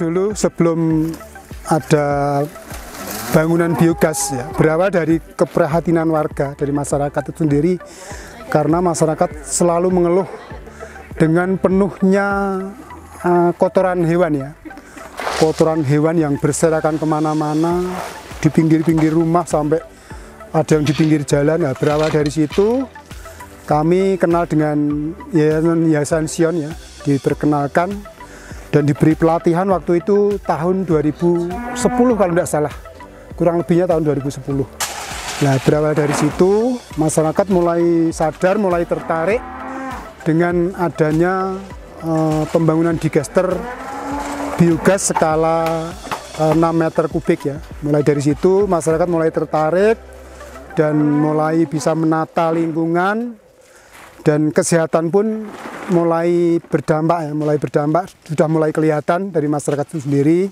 dulu sebelum ada bangunan biogas ya, berawal dari keprihatinan warga, dari masyarakat itu sendiri, karena masyarakat selalu mengeluh dengan penuhnya kotoran hewan ya, kotoran hewan yang berserakan kemana-mana di pinggir-pinggir rumah sampai ada yang di pinggir jalan. Nah, berawal dari situ kami kenal dengan Yayasan Sion ya, diperkenalkan dan diberi pelatihan waktu itu tahun 2010 kalau tidak salah, kurang lebihnya tahun 2010. Nah, berawal dari situ masyarakat mulai sadar, mulai tertarik dengan adanya pembangunan digester biogas skala 6 meter kubik ya. Mulai dari situ masyarakat mulai tertarik dan mulai bisa menata lingkungan, dan kesehatan pun mulai berdampak ya, sudah mulai kelihatan dari masyarakat itu sendiri.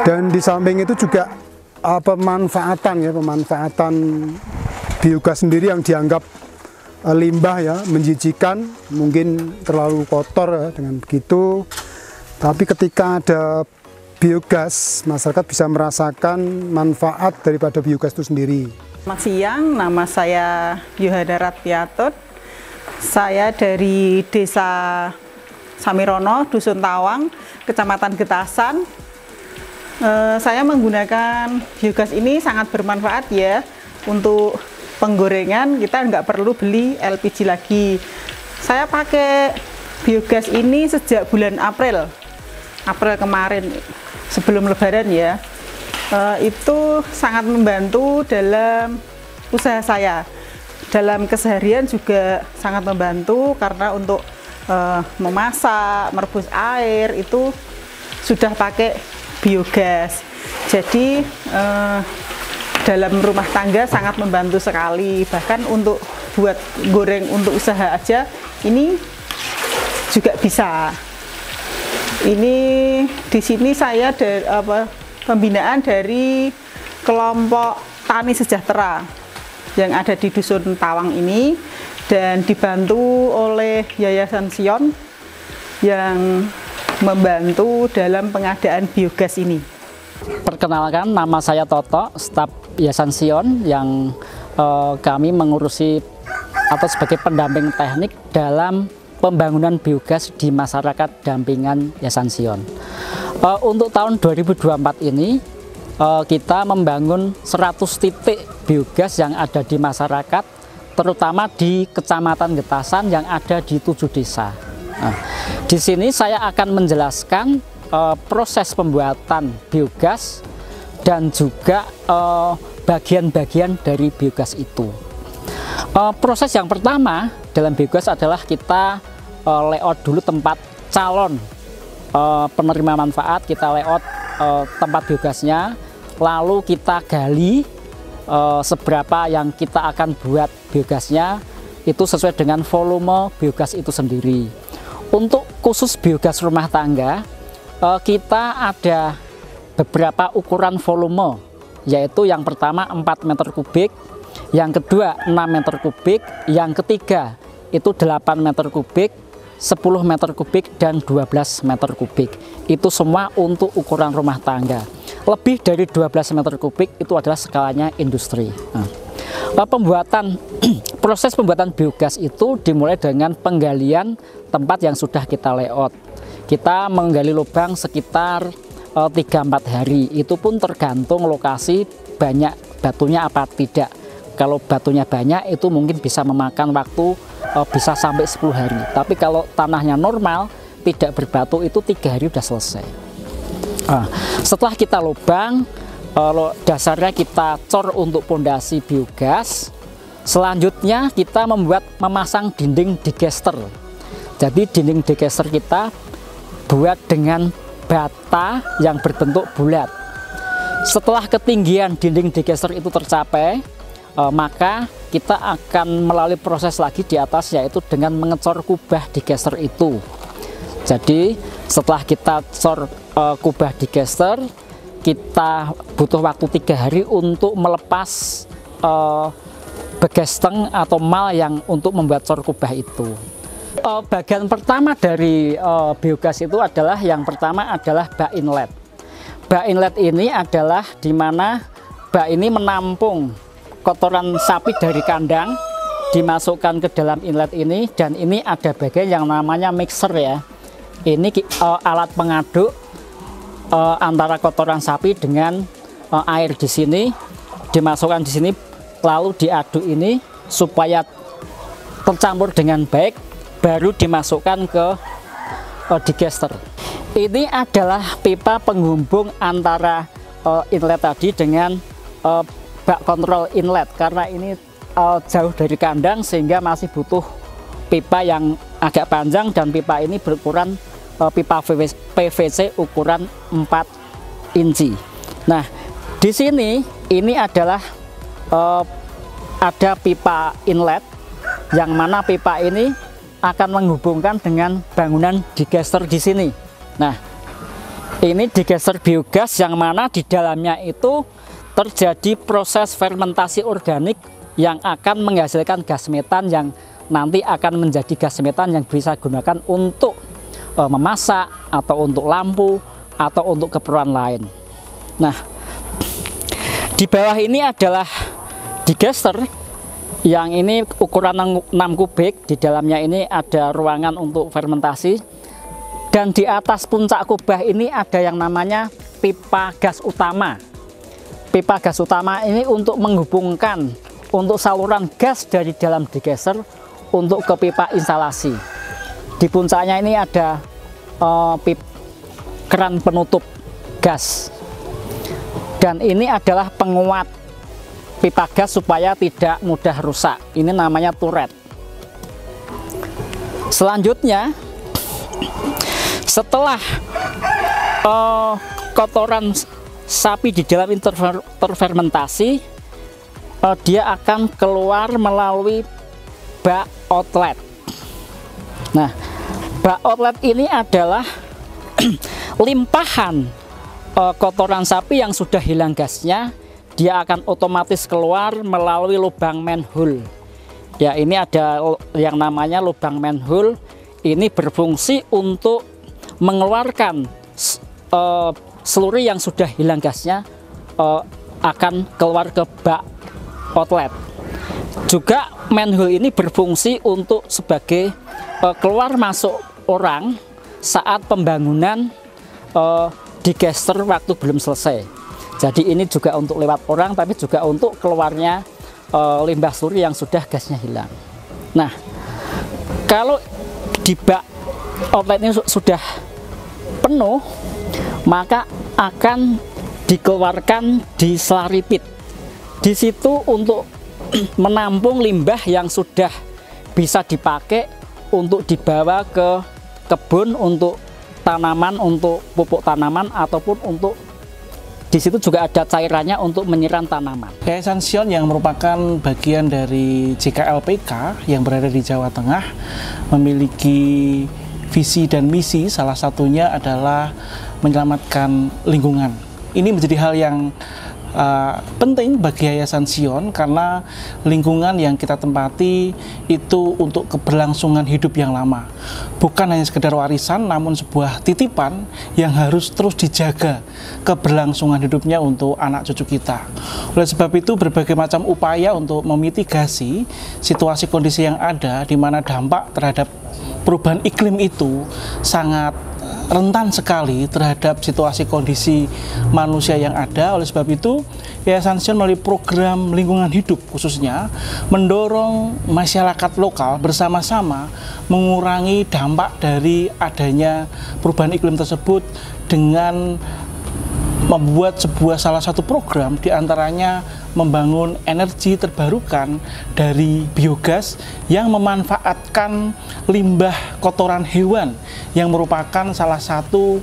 Dan di samping itu juga pemanfaatan biogas sendiri yang dianggap limbah ya, menjijikan, mungkin terlalu kotor ya, dengan begitu. Tapi ketika ada biogas, masyarakat bisa merasakan manfaat daripada biogas itu sendiri. Selamat siang, nama saya Yohana Ratpiatut. Saya dari Desa Samirono, Dusun Tawang, Kecamatan Getasan. Saya menggunakan biogas ini sangat bermanfaat ya. Untuk penggorengan kita nggak perlu beli LPG lagi. Saya pakai biogas ini sejak bulan April kemarin, sebelum Lebaran ya. Itu sangat membantu dalam usaha saya. Dalam keseharian juga sangat membantu, karena untuk memasak, merebus air itu sudah pakai biogas. Jadi dalam rumah tangga sangat membantu sekali. Bahkan untuk buat goreng untuk usaha aja ini juga bisa. Ini di sini saya pembinaan dari kelompok Tani Sejahtera yang ada di Dusun Tawang ini, dan dibantu oleh Yayasan Sion yang membantu dalam pengadaan biogas ini. Perkenalkan, nama saya Toto, staf Yayasan Sion yang kami mengurusi atau sebagai pendamping teknik dalam pembangunan biogas di masyarakat dampingan Yayasan Sion. Untuk tahun 2024 ini kita membangun 100 titik biogas yang ada di masyarakat, terutama di Kecamatan Getasan yang ada di 7 desa. Nah, di sini saya akan menjelaskan proses pembuatan biogas dan juga bagian-bagian dari biogas itu. Proses yang pertama dalam biogas adalah kita layout dulu tempat calon penerima manfaat, kita layout tempat biogasnya, lalu kita gali seberapa yang kita akan buat biogasnya, itu sesuai dengan volume biogas itu sendiri. Untuk khusus biogas rumah tangga, kita ada beberapa ukuran volume, yaitu yang pertama 4 meter kubik, yang kedua 6 meter kubik, yang ketiga itu 8 meter kubik, 10 meter kubik, dan 12 meter kubik. Itu semua untuk ukuran rumah tangga. Lebih dari 12 meter kubik itu adalah skalanya industri. Proses pembuatan biogas itu dimulai dengan penggalian tempat yang sudah kita layout. Kita menggali lubang sekitar 3-4 hari. Itu pun tergantung lokasi banyak batunya apa tidak. Kalau batunya banyak itu mungkin bisa memakan waktu bisa sampai 10 hari. Tapi kalau tanahnya normal, tidak berbatu, itu 3 hari sudah selesai. Setelah kita lubang, dasarnya kita cor untuk pondasi biogas. Selanjutnya kita memasang dinding digester. Jadi dinding digester kita buat dengan bata yang berbentuk bulat. Setelah ketinggian dinding digester itu tercapai, maka kita akan melalui proses lagi di atas, yaitu dengan mengecor kubah digester itu. Jadi setelah kita cor kubah digester, kita butuh waktu 3 hari untuk melepas begesteng atau mal yang untuk membuat cor kubah itu. Bagian pertama dari biogas itu adalah yang pertama adalah bak inlet. Bak inlet ini adalah di mana bak ini menampung kotoran sapi dari kandang, dimasukkan ke dalam inlet ini, dan ini ada bagian yang namanya mixer ya. Ini alat pengaduk antara kotoran sapi dengan air di sini, dimasukkan di sini, lalu diaduk ini supaya tercampur dengan baik, baru dimasukkan ke digester. Ini adalah pipa penghubung antara inlet tadi dengan bak kontrol inlet, karena ini jauh dari kandang sehingga masih butuh pipa yang agak panjang, dan pipa ini berukuran pipa PVC ukuran 4 inci. Nah, di sini ini adalah ada pipa inlet, yang mana pipa ini akan menghubungkan dengan bangunan digester di sini. Nah, ini digester biogas yang mana di dalamnya itu terjadi proses fermentasi organik yang akan menghasilkan gas metan, yang nanti akan menjadi gas metan yang bisa digunakan untuk memasak, atau untuk lampu, atau untuk keperluan lain. Nah, di bawah ini adalah digester yang ini ukuran 6 kubik. Di dalamnya ini ada ruangan untuk fermentasi, dan di atas puncak kubah ini ada yang namanya pipa gas utama. Pipa gas utama ini untuk menghubungkan untuk saluran gas dari dalam digester untuk ke pipa instalasi. Di puncaknya ini ada keran penutup gas, dan ini adalah penguat pipa gas supaya tidak mudah rusak. Ini namanya turret. Selanjutnya, setelah kotoran sapi di dalam terfermentasi, dia akan keluar melalui bak outlet. Nah, bak outlet ini adalah limpahan kotoran sapi yang sudah hilang gasnya. Dia akan otomatis keluar melalui lubang manhole. Ya, ini ada yang namanya lubang manhole. Ini berfungsi untuk mengeluarkan seluruh yang sudah hilang gasnya, akan keluar ke bak outlet. Juga manhole ini berfungsi untuk sebagai keluar masuk orang saat pembangunan digester waktu belum selesai. Jadi ini juga untuk lewat orang, tapi juga untuk keluarnya limbah seluruh yang sudah gasnya hilang. Nah, kalau di bak outlet ini sudah penuh, maka akan dikeluarkan di slurry pit. Di situ untuk menampung limbah yang sudah bisa dipakai untuk dibawa ke kebun untuk tanaman, untuk pupuk tanaman, ataupun untuk di situ juga ada cairannya untuk menyiram tanaman. Yayasan Sion yang merupakan bagian dari JKLPK yang berada di Jawa Tengah memiliki visi dan misi, salah satunya adalah menyelamatkan lingkungan. Ini menjadi hal yang penting bagi Yayasan Sion, karena lingkungan yang kita tempati itu untuk keberlangsungan hidup yang lama, bukan hanya sekedar warisan, namun sebuah titipan yang harus terus dijaga keberlangsungan hidupnya untuk anak cucu kita. Oleh sebab itu, berbagai macam upaya untuk memitigasi situasi kondisi yang ada, di mana dampak terhadap perubahan iklim itu sangat rentan sekali terhadap situasi kondisi manusia yang ada. Oleh sebab itu, Yayasan Sion melalui program lingkungan hidup khususnya mendorong masyarakat lokal bersama-sama mengurangi dampak dari adanya perubahan iklim tersebut dengan membuat salah satu program, diantaranya membangun energi terbarukan dari biogas yang memanfaatkan limbah kotoran hewan yang merupakan salah satu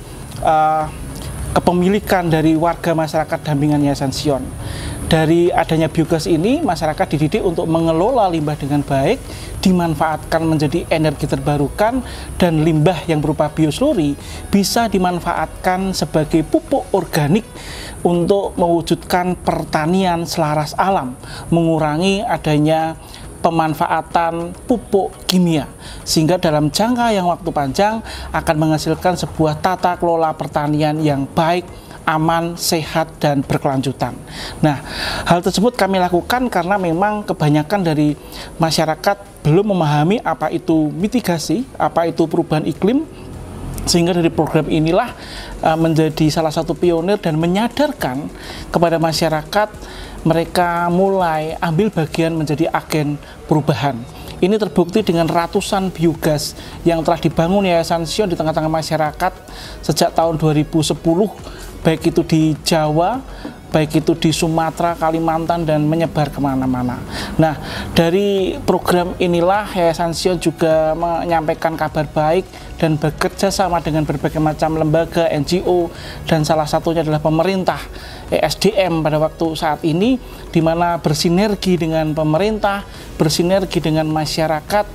kepemilikan dari warga masyarakat dampingan Yayasan Sion. Dari adanya biogas ini, masyarakat dididik untuk mengelola limbah dengan baik, dimanfaatkan menjadi energi terbarukan, dan limbah yang berupa biosluri bisa dimanfaatkan sebagai pupuk organik untuk mewujudkan pertanian selaras alam, mengurangi adanya pemanfaatan pupuk kimia, sehingga dalam jangka yang waktu panjang akan menghasilkan sebuah tata kelola pertanian yang baik, aman, sehat, dan berkelanjutan. Nah, hal tersebut kami lakukan karena memang kebanyakan dari masyarakat belum memahami apa itu mitigasi, apa itu perubahan iklim, sehingga dari program inilah menjadi salah satu pionir dan menyadarkan kepada masyarakat, mereka mulai ambil bagian menjadi agen perubahan. Ini terbukti dengan ratusan biogas yang telah dibangun Yayasan Sion di tengah-tengah masyarakat sejak tahun 2010, baik itu di Jawa, baik itu di Sumatera, Kalimantan, dan menyebar kemana-mana. Nah, dari program inilah Yayasan Sion juga menyampaikan kabar baik dan bekerja sama dengan berbagai macam lembaga, NGO, dan salah satunya adalah pemerintah, ESDM pada waktu saat ini, di mana bersinergi dengan pemerintah, bersinergi dengan masyarakat,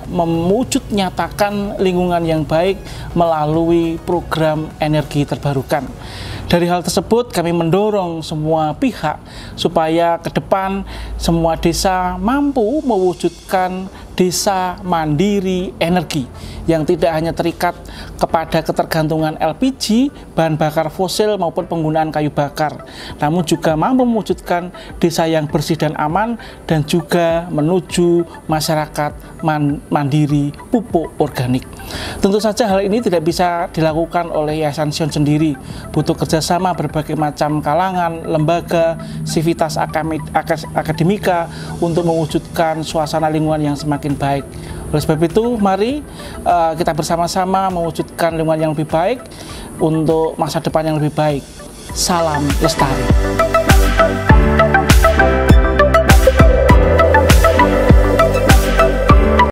mewujud nyatakan lingkungan yang baik melalui program energi terbarukan. Dari hal tersebut kami mendorong semua pihak supaya ke depan semua desa mampu mewujudkan desa mandiri energi yang tidak hanya terikat kepada ketergantungan LPG, bahan bakar fosil maupun penggunaan kayu bakar, namun juga mampu mewujudkan desa yang bersih dan aman, dan juga menuju masyarakat mandiri pupuk organik. Tentu saja hal ini tidak bisa dilakukan oleh Yayasan Sion sendiri, butuh kerjasama berbagai macam kalangan, lembaga, sivitas akademika untuk mewujudkan suasana lingkungan yang semakin baik. Oleh sebab itu, mari kita bersama-sama mewujudkan lingkungan yang lebih baik untuk masa depan yang lebih baik. Salam lestari.